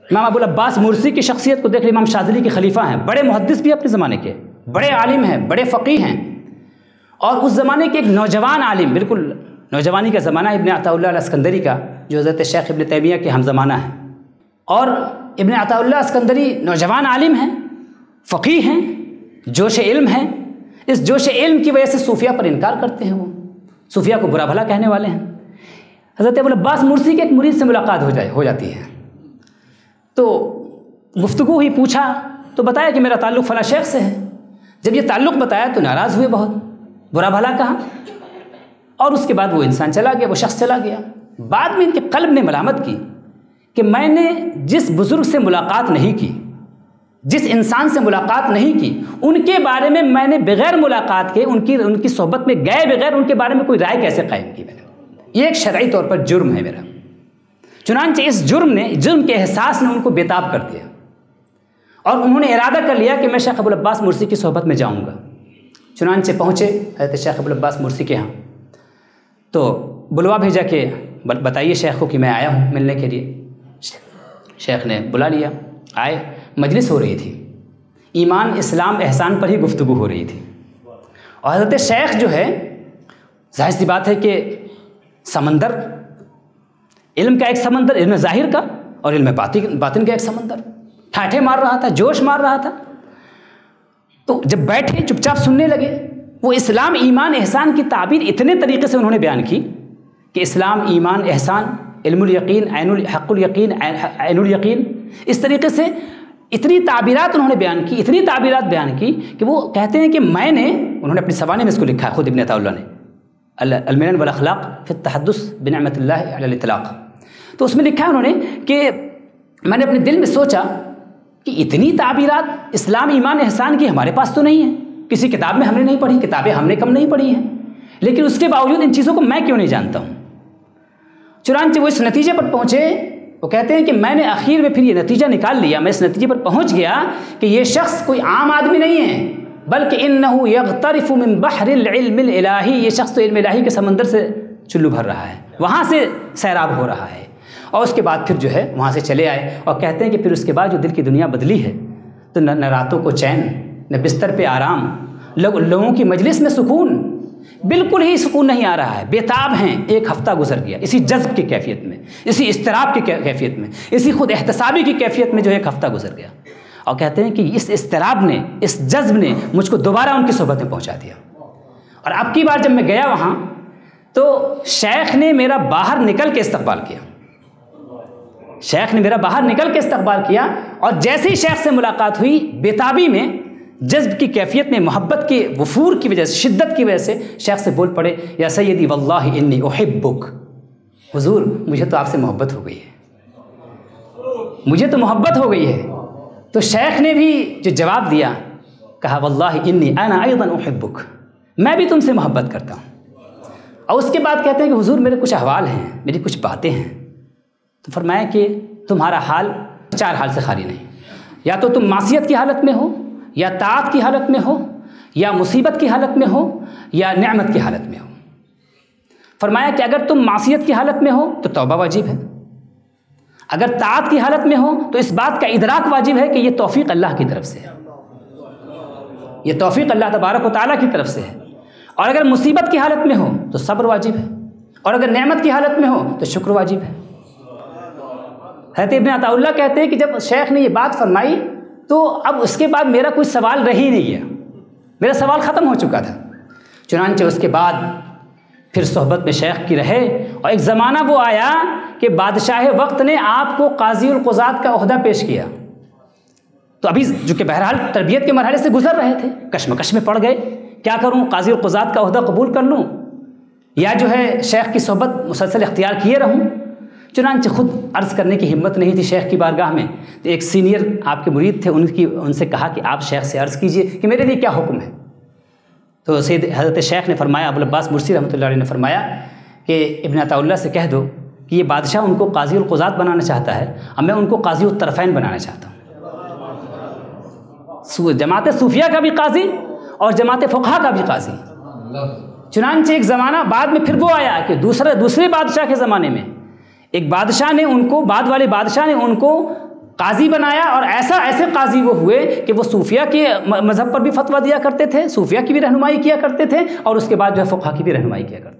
امام ابو العباس مرسی کی شخصیت کو دیکھ لیں، امام شاذلی کے خلیفہ ہیں، بڑے محدث بھی اپنے زمانے کے، بڑے عالم ہیں، بڑے فقیہ ہیں، اور اس زمانے کے ایک نوجوان عالم، بالکل نوجوانی کا زمانہ ابن عطاءاللہ الاسکندری کا، جو حضرت شیخ ابن تیمیہ کے ہم زمانہ ہیں، اور ابن عطاءاللہ اسکندری نوجوان عالم ہیں، فقیہ ہیں، جوش علم ہیں، اس جوش علم کی وجہ سے صوفیہ پر انکار کرتے ہیں، وہ صوفیہ کو برا بھلا کہنے والے ہیں۔ حضرت ابو العباس مرسی کے ایک مرید سے ملاقات ہو جاتی ہے، تو گفتگو ہوئی، پوچھا تو بتایا کہ میرا تعلق فلاں شیخ سے ہے۔ جب یہ تعلق بتایا تو ناراض ہوئے، بہت برا بھلا کہا، اور اس کے بعد وہ انسان چلا گیا، وہ شخص چلا گیا۔ بعد میں ان کے قلب نے ملامت کی کہ میں نے جس بزرگ سے ملاقات نہیں کی، جس انسان سے ملاقات نہیں کی، ان کے بارے میں نے بغیر ملاقات کے ان کی صحبت میں گئے بغیر ان کے بارے میں کوئی رائے کیسے قائم کی؟ میں نے یہ ایک شرعی طور پر جرم ہے میرا۔ چنانچہ اس جرم کے احساس نے ان کو بےتاب کر دیا، اور انہوں نے ارادہ کر لیا کہ میں شیخ ابو العباس مرسی کی صحبت میں جاؤں گا۔ چنانچہ پہنچے حضرت شیخ ابو العباس مرسی کے ہاں، تو بلوا بھیجا کہ بتائیے شیخ کو کہ میں آیا ہوں ملنے کے لیے۔ شیخ نے بلا لیا، آئے، مجلس ہو رہی تھی، ایمان، اسلام، احسان پر ہی گفتگو ہو رہی تھی، اور حضرت شیخ جو ہے، ظاہر سی بات ہے کہ سمندر، علم کا ایک سمندر، علم ظاہر کا اور علم باطن کا ایک سمندر، ٹھاٹھے مار رہا تھا، جوش مار رہا تھا۔ تو جب بیٹھے چپ چاپ سننے لگے، وہ اسلام، ایمان، احسان کی تعبیر اتنے طریقے سے انہوں نے بیان کی کہ اسلام، ایمان، احسان، علم الیقین، حق الیقین، عین الیقین، اس طریقے سے اتنی تعبیرات انہوں نے بیان کی، اتنی تعبیرات بیان کی کہ وہ کہتے ہیں کہ میں نے، انہوں نے اپنی سوانح میں اس کو لکھا ہے خود ابن عطاءاللہ نے، المنن والاخلاق فی التحدث بنعمت اللہ علی الاطلاق، تو اس میں لکھا ہے انہوں نے کہ میں نے اپنے دل میں سوچا کہ اتنی تعبیرات اسلام، ایمان، احسان کی ہمارے پاس تو نہیں ہیں، کسی کتاب میں ہم نے نہیں پڑھی، کتابیں ہم نے کم نہیں پڑھی ہیں، لیکن اس کے باوجود ان چیزوں کو میں کیوں نہیں جانتا ہوں؟ چنانچہ وہ اس نتیجے پر پہنچے، وہ کہتے ہیں کہ میں نے آخر میں پھر یہ نتیجہ نکال لیا، میں اس نتیجے پر پہنچ گیا کہ یہ شخص کوئی عام آدمی نہیں ہے، بلکہ انہ یغترف من بحر العلم الالہی، یہ شخص تو علم الہی کے سمندر سے چلو بھر رہا ہے، وہاں سے سیراب ہو رہا ہے۔ اور اس کے بعد پھر جو ہے وہاں سے چلے آئے، اور کہتے ہیں کہ پھر اس کے بعد جو دل کی دنیا بدلی ہے، تو نہ راتوں کو چین، نہ بستر پہ آرام، لوگوں کی مجلس میں سکون، بالکل ہی سکون نہیں آ رہا ہے، بےتاب ہیں۔ ایک ہفتہ گزر گیا اسی جذب کی کیفیت میں، اسی اضطراب کی کیفیت میں، اسی خود احتسابی کی کیفیت میں جو ایک ہفتہ گزر گیا، اور کہتے ہیں کہ اس اضطراب نے، اس جذب نے مجھ کو دوبارہ ان کی صحبت میں پہنچا دیا۔ اور اب کی بار جب میں گیا وہاں، تو شیخ نے میرا باہر نکل کے استقبال کیا، شیخ نے میرا باہر نکل کے استقبال کیا، اور جیسے ہی شیخ سے ملاقات ہوئی، بےتابی میں، جذب کی کیفیت میں، محبت کے وفور کی وجہ سے، شدت کی وجہ سے شیخ سے بول پڑے، یا سیدی واللہ انی احبک، حضور مجھے تو آپ سے محبت ہو گئی ہے، مجھے تو محبت ہو گئی ہے۔ تو شیخ نے بھی جو جواب دیا، کہا واللہ انی انا ایضا احبک، میں بھی تم سے محبت کرتا ہوں۔ اور اس کے بعد کہتے ہیں کہ حضور میرے کچھ احوال ہیں، میری کچھ باتیں ہیں۔ تو فرمایا کہ تمہارا حال چار حال سے خالی نہیں، یا تو تم معصیت کی حالت میں ہو، یا طاعت کی حالت میں ہو، یا مصیبت کی حالت میں ہو، یا نعمت کی حالت میں ہو۔ فرمایا کہ اگر تم معصیت کی حالت میں ہو تو توبہ واجب ہے، اگر طاعت کی حالت میں ہو تو اس بات کا ادراک واجب ہے کہ یہ توفیق اللہ کی طرف سے ہے، یہ توفیق اللہ تبارک و تعالیٰ کی طرف سے ہے، اور اگر مصیبت کی حالت میں ہو تو صبر واجب ہے، اور اگر نعمت کی حالت میں ہو تو شکر واجب ہے۔ حضرت ابن عطاءاللہ کہتے ہیں کہ جب شیخ نے یہ بات فرمائی تو اب اس کے بعد میرا کوئی سوال رہ ہی نہیں ہے، میرا سوال ختم ہو چکا تھا۔ چنانچہ اس کے بعد پھر صحبت میں شیخ کی رہے، اور ایک زمانہ وہ آیا کہ بادشاہ وقت نے آپ کو قاضی القضات کا عہدہ پیش کیا، تو ابھی جو کہ بہرحال تربیت کے مرحلے سے گزر رہے تھے، کشمکش میں پڑ گئے، کیا کروں، قاضی القضات کا عہدہ قبول کر لوں یا جو ہے شیخ کی صحبت مسلسل اختیار کیے رہوں؟ چنانچہ خود عرض کرنے کی ہمت نہیں تھی شیخ کی بارگاہ میں، تو ایک سینئر آپ کے مرید تھے، ان سے کہا کہ آپ شیخ سے عرض کیجئے کہ میرے لیے کیا حکم ہے۔ تو سید حضرت شیخ نے فرمایا، ابو العباس مرسی رحمۃ اللہ علیہ نے فرمایا کہ ابن عطاءاللہ سے کہہ دو کہ یہ بادشاہ ان کو قاضی القضات بنانا چاہتا ہے، اور میں ان کو قاضی الطرفین بنانا چاہتا ہوں، جماعت صوفیہ کا بھی قاضی اور جماعت فقہا کا بھی قاضی۔ چنانچہ ایک زمانہ بعد میں پھر وہ آیا کہ دوسرے بادشاہ کے زمانے میں ایک بادشاہ نے ان کو، بعد والے بادشاہ نے ان کو قاضی بنایا، اور ایسے قاضی وہ ہوئے کہ وہ صوفیہ کے مذہب پر بھی فتویٰ دیا کرتے تھے، صوفیہ کی بھی رہنمائی کیا کرتے تھے، اور اس کے بعد جو ہے فقہ کی بھی رہنمائی کیا کرتے تھے۔